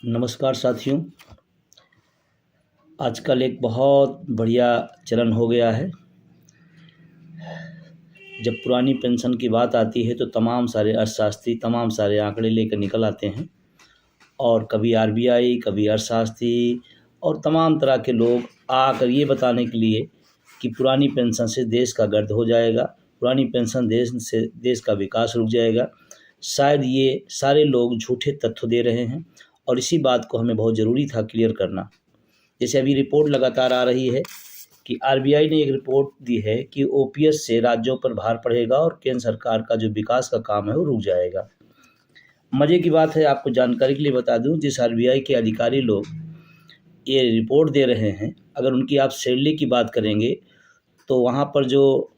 नमस्कार साथियों। आजकल एक बहुत बढ़िया चलन हो गया है। जब पुरानी पेंशन की बात आती है तो तमाम सारे अर्थशास्त्री तमाम सारे आंकड़े लेकर निकल आते हैं और कभी आरबीआई, कभी अर्थशास्त्री और तमाम तरह के लोग आकर ये बताने के लिए कि पुरानी पेंशन से देश का गर्द हो जाएगा, पुरानी पेंशन देश का विकास रुक जाएगा। शायद ये सारे लोग झूठे तथ्य दे रहे हैं और इसी बात को हमें बहुत ज़रूरी था क्लियर करना। जैसे अभी रिपोर्ट लगातार आ रही है कि आरबीआई ने एक रिपोर्ट दी है कि ओपीएस से राज्यों पर भार पड़ेगा और केंद्र सरकार का जो विकास का काम है वो रुक जाएगा। मज़े की बात है, आपको जानकारी के लिए बता दूं, जिस आरबीआई के अधिकारी लोग ये रिपोर्ट दे रहे हैं, अगर उनकी आप सैलरी की बात करेंगे तो वहाँ पर जो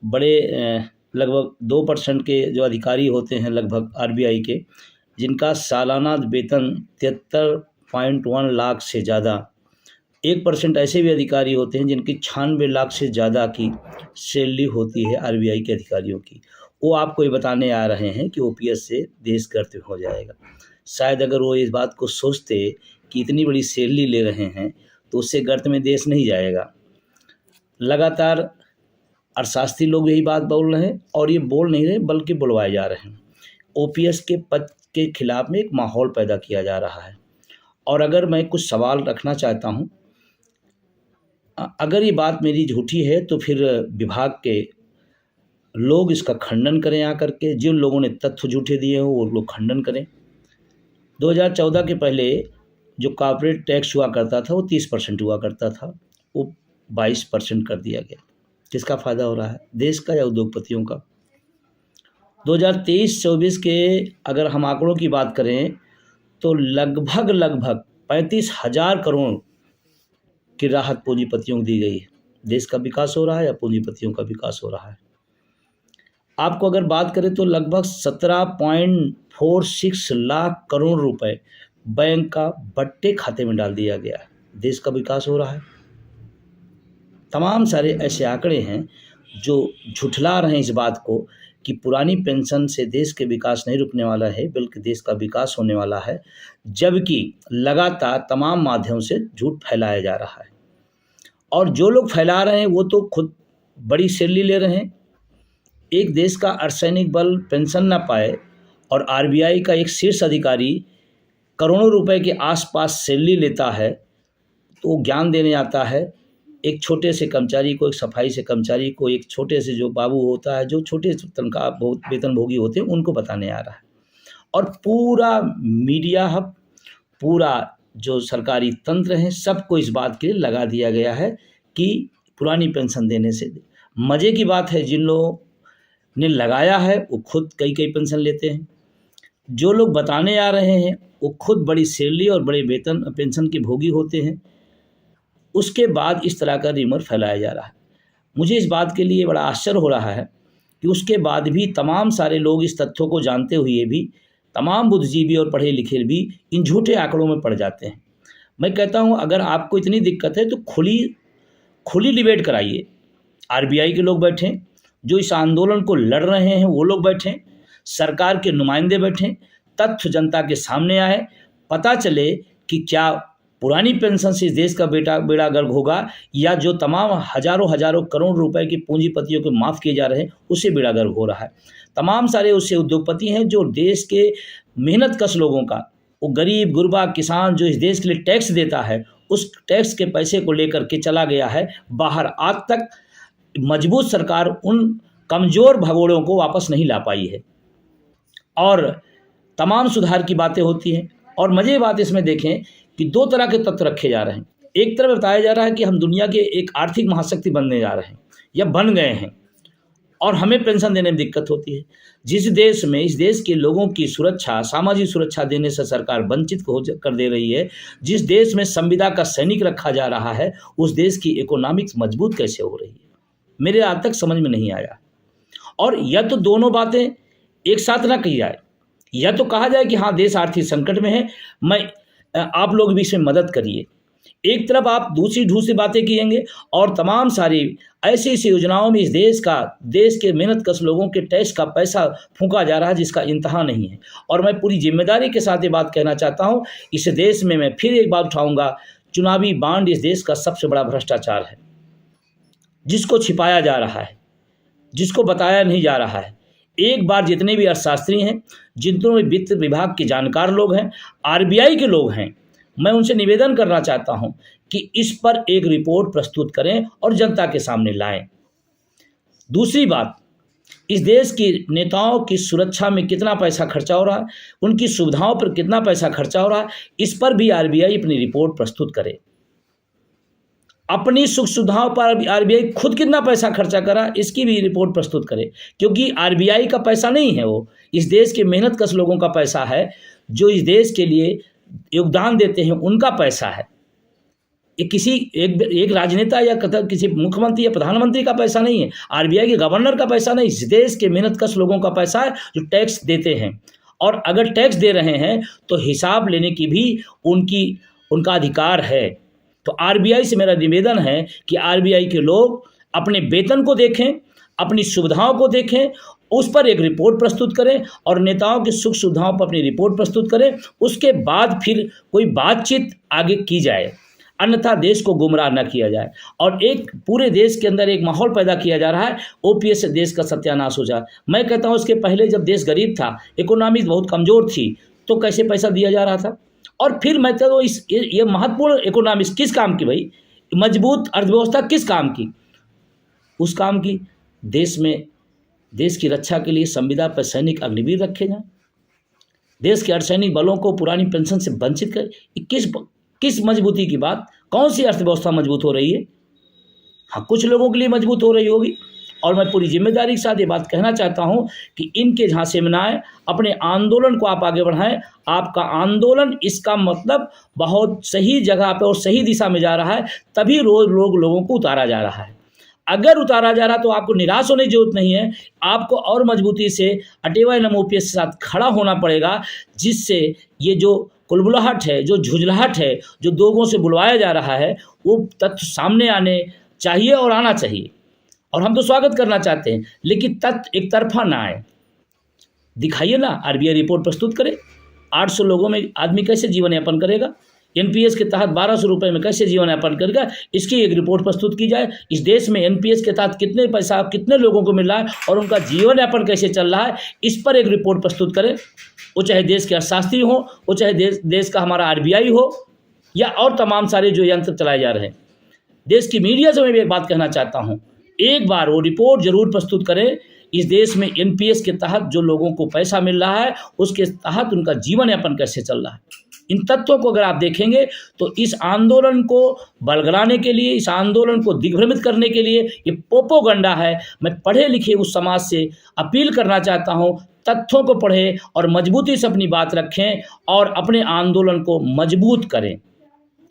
बड़े लगभग 2% के जो अधिकारी होते हैं लगभग आरबीआई के, जिनका सालाना वेतन 73.1 लाख से ज़्यादा, 1% ऐसे भी अधिकारी होते हैं जिनकी 96 लाख से ज़्यादा की सैलरी होती है आरबीआई के अधिकारियों की। वो आपको ये बताने आ रहे हैं कि ओपीएस से देश गर्द हो जाएगा। शायद अगर वो इस बात को सोचते कि इतनी बड़ी सैलरी ले रहे हैं तो उससे गर्त में देश नहीं जाएगा। लगातार अर्थशास्त्री लोग यही बात बोल रहे हैं और ये बोल नहीं रहे बल्कि बुलवाए जा रहे हैं। ओपीएस के पद के खिलाफ में एक माहौल पैदा किया जा रहा है। और अगर मैं कुछ सवाल रखना चाहता हूँ, अगर ये बात मेरी झूठी है तो फिर विभाग के लोग इसका खंडन करें आकर के। जिन लोगों ने तथ्य झूठे दिए हो वो लोग खंडन करें। 2014 के पहले जो कॉर्पोरेट टैक्स हुआ करता था वो 30% हुआ करता था, वो 22% कर दिया गया। किसका फ़ायदा हो रहा है, देश का या उद्योगपतियों का? 2023-24 के अगर हम आंकड़ों की बात करें तो लगभग 35,000 करोड़ की राहत पूंजीपतियों को दी गई है। देश का विकास हो रहा है या पूंजीपतियों का विकास हो रहा है? आपको अगर बात करें तो लगभग 17.46 लाख करोड़ रुपए बैंक का बट्टे खाते में डाल दिया गया है। देश का विकास हो रहा है। तमाम सारे ऐसे आंकड़े हैं जो झुठला रहे हैं इस बात को कि पुरानी पेंशन से देश के विकास नहीं रुकने वाला है बल्कि देश का विकास होने वाला है, जबकि लगातार तमाम माध्यमों से झूठ फैलाया जा रहा है। और जो लोग फैला रहे हैं वो तो खुद बड़ी सैलरी ले रहे हैं। एक देश का अर्धसैनिक बल पेंशन ना पाए और आरबीआई का एक शीर्ष अधिकारी करोड़ों रुपए के आसपास सैलरी लेता है तो वो ज्ञान देने आता है एक छोटे से कर्मचारी को, एक सफाई से कर्मचारी को, एक छोटे से जो बाबू होता है, जो छोटे तनख्वाह वेतन भोगी होते हैं, उनको बताने आ रहा है। और पूरा मीडिया हब, पूरा जो सरकारी तंत्र है, सबको इस बात के लिए लगा दिया गया है कि पुरानी पेंशन देने से। मज़े की बात है, जिन लोगों ने लगाया है वो खुद कई पेंशन लेते हैं। जो लोग बताने आ रहे हैं वो खुद बड़ी सैलरी और बड़े वेतन पेंशन के भोगी होते हैं। उसके बाद इस तरह का रिमर फैलाया जा रहा है। मुझे इस बात के लिए बड़ा आश्चर्य हो रहा है कि उसके बाद भी तमाम सारे लोग इस तथ्यों को जानते हुए भी, तमाम बुद्धिजीवी और पढ़े लिखे भी इन झूठे आंकड़ों में पड़ जाते हैं। मैं कहता हूं, अगर आपको इतनी दिक्कत है तो खुली डिबेट कराइए। आरबीआई के लोग बैठें, जो इस आंदोलन को लड़ रहे हैं वो लोग बैठें, सरकार के नुमाइंदे बैठें, तथ्य जनता के सामने आए, पता चले कि क्या पुरानी पेंशन से इस देश का बेड़ा गर्क होगा या जो तमाम हजारों करोड़ रुपए की पूंजीपतियों को माफ़ किए जा रहे हैं उससे बेड़ा गर्क हो रहा है। तमाम सारे उससे उद्योगपति हैं जो देश के मेहनत कश लोगों का, वो गरीब गुरबा किसान जो इस देश के लिए टैक्स देता है, उस टैक्स के पैसे को लेकर के चला गया है बाहर। आज तक मजबूत सरकार उन कमज़ोर भगोड़ों को वापस नहीं ला पाई है और तमाम सुधार की बातें होती हैं। और मज़े की बात इसमें देखें कि दो तरह के तत्व रखे जा रहे हैं। एक तरफ बताया जा रहा है कि हम दुनिया के एक आर्थिक महाशक्ति बनने जा रहे हैं या बन गए हैं और हमें पेंशन देने में दिक्कत होती है। जिस देश में इस देश के लोगों की सुरक्षा, सामाजिक सुरक्षा देने से सरकार वंचित कर दे रही है, जिस देश में संविदा का सैनिक रखा जा रहा है, उस देश की इकोनॉमिक्स मजबूत कैसे हो रही है, मेरे आज तक समझ में नहीं आया। और या तो दोनों बातें एक साथ ना कही जाए, या तो कहा जाए कि हाँ देश आर्थिक संकट में है, आप लोग भी इसमें मदद करिए, एक तरफ आप दूसरी ढूंढ बातें किएंगे और तमाम सारी ऐसी ऐसी योजनाओं में इस देश के मेहनतकश लोगों के टैक्स का पैसा फूंका जा रहा है जिसका इंतहा नहीं है। और मैं पूरी जिम्मेदारी के साथ ये बात कहना चाहता हूँ, इस देश में मैं फिर एक बात उठाऊंगा, चुनावी बांड इस देश का सबसे बड़ा भ्रष्टाचार है, जिसको छिपाया जा रहा है, जिसको बताया नहीं जा रहा है। एक बार जितने भी अर्थशास्त्री हैं, जितने भी वित्त विभाग के जानकार लोग हैं, आरबीआई के लोग हैं, मैं उनसे निवेदन करना चाहता हूं कि इस पर एक रिपोर्ट प्रस्तुत करें और जनता के सामने लाएं। दूसरी बात, इस देश के नेताओं की सुरक्षा में कितना पैसा खर्चा हो रहा है, उनकी सुविधाओं पर कितना पैसा खर्चा हो रहा है, इस पर भी आरबीआई अपनी रिपोर्ट प्रस्तुत करे। अपनी सुख सुविधाओं पर आरबीआई खुद कितना पैसा खर्चा करा, इसकी भी रिपोर्ट प्रस्तुत करे, क्योंकि आरबीआई का पैसा नहीं है, वो इस देश के मेहनतकश लोगों का पैसा है, जो इस देश के लिए योगदान देते हैं, उनका पैसा है। ये किसी एक राजनेता या किसी मुख्यमंत्री या प्रधानमंत्री का पैसा नहीं है, आरबीआई के गवर्नर का पैसा नहीं, इस देश के मेहनतकश लोगों का पैसा है जो टैक्स देते हैं। और अगर टैक्स दे रहे हैं तो हिसाब लेने की भी उनका अधिकार है। तो आरबीआई से मेरा निवेदन है कि आरबीआई के लोग अपने वेतन को देखें, अपनी सुविधाओं को देखें, उस पर एक रिपोर्ट प्रस्तुत करें और नेताओं की सुख सुविधाओं पर अपनी रिपोर्ट प्रस्तुत करें। उसके बाद फिर कोई बातचीत आगे की जाए, अन्यथा देश को गुमराह न किया जाए। और एक पूरे देश के अंदर एक माहौल पैदा किया जा रहा है, ओपीएस से देश का सत्यानाश हो जाए। मैं कहता हूँ इसके पहले जब देश गरीब था, इकोनॉमी बहुत कमज़ोर थी, तो कैसे पैसा दिया जा रहा था। और फिर मैं तो ये महत्वपूर्ण इकोनॉमिक्स किस काम की भाई, मजबूत अर्थव्यवस्था किस काम की, उस काम की देश में देश की रक्षा के लिए संविदा पर सैनिक अग्निवीर रखे जाएं, देश के अर्धसैनिक बलों को पुरानी पेंशन से वंचित कर, किस मजबूती की बात, कौन सी अर्थव्यवस्था मजबूत हो रही है। हाँ, कुछ लोगों के लिए मजबूत हो रही होगी। और मैं पूरी जिम्मेदारी के साथ ये बात कहना चाहता हूँ कि इनके झांसे में ना आए, अपने आंदोलन को आप आगे बढ़ाएं। आपका आंदोलन, इसका मतलब बहुत सही जगह पे और सही दिशा में जा रहा है, तभी रोज लोगों को उतारा जा रहा है। अगर उतारा जा रहा तो आपको निराश होने की जरूरत नहीं है, आपको और मजबूती से अटेवा एवं ओपीएस के साथ खड़ा होना पड़ेगा, जिससे ये जो कुलबुलाहट है, जो झुंझलाहट है, जो लोगों से बुलवाया जा रहा है, वो तथ्य सामने आने चाहिए और आना चाहिए। और हम तो स्वागत करना चाहते हैं, लेकिन तथ्य एक तरफा ना आए। दिखाइए ना, आरबीआई रिपोर्ट प्रस्तुत करे, 800 लोगों में आदमी कैसे जीवन यापन करेगा, एनपीएस के तहत 1200 रुपये में कैसे जीवन यापन करेगा, इसकी एक रिपोर्ट प्रस्तुत की जाए। इस देश में एनपीएस के तहत कितने पैसा कितने लोगों को मिल रहा है और उनका जीवन यापन कैसे चल रहा है, इस पर एक रिपोर्ट प्रस्तुत करें। वो चाहे देश के अर्थशास्त्री हो, वो चाहे देश का हमारा आरबीआई हो, या और तमाम सारे जो यंत्र चलाए जा रहे हैं। देश की मीडिया से मैं भी एक बात कहना चाहता हूँ, एक बार वो रिपोर्ट जरूर प्रस्तुत करें। इस देश में एनपीएस के तहत जो लोगों को पैसा मिल रहा है, उसके तहत उनका जीवन यापन कैसे चल रहा है। इन तत्वों को अगर आप देखेंगे तो इस आंदोलन को बलगलाने के लिए, इस आंदोलन को दिग्भ्रमित करने के लिए ये प्रोपेगेंडा है। मैं पढ़े लिखे उस समाज से अपील करना चाहता हूँ, तथ्यों को पढ़ें और मजबूती से अपनी बात रखें और अपने आंदोलन को मजबूत करें।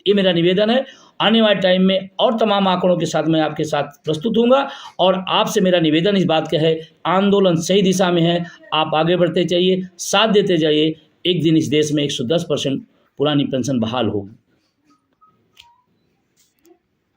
ये मेरा निवेदन है। आने वाले टाइम में और तमाम आंकड़ों के साथ मैं आपके साथ प्रस्तुत हूँगा। और आपसे मेरा निवेदन इस बात का है, आंदोलन सही दिशा में है, आप आगे बढ़ते जाइए, साथ देते जाइए। एक दिन इस देश में 110% पुरानी पेंशन बहाल होगी।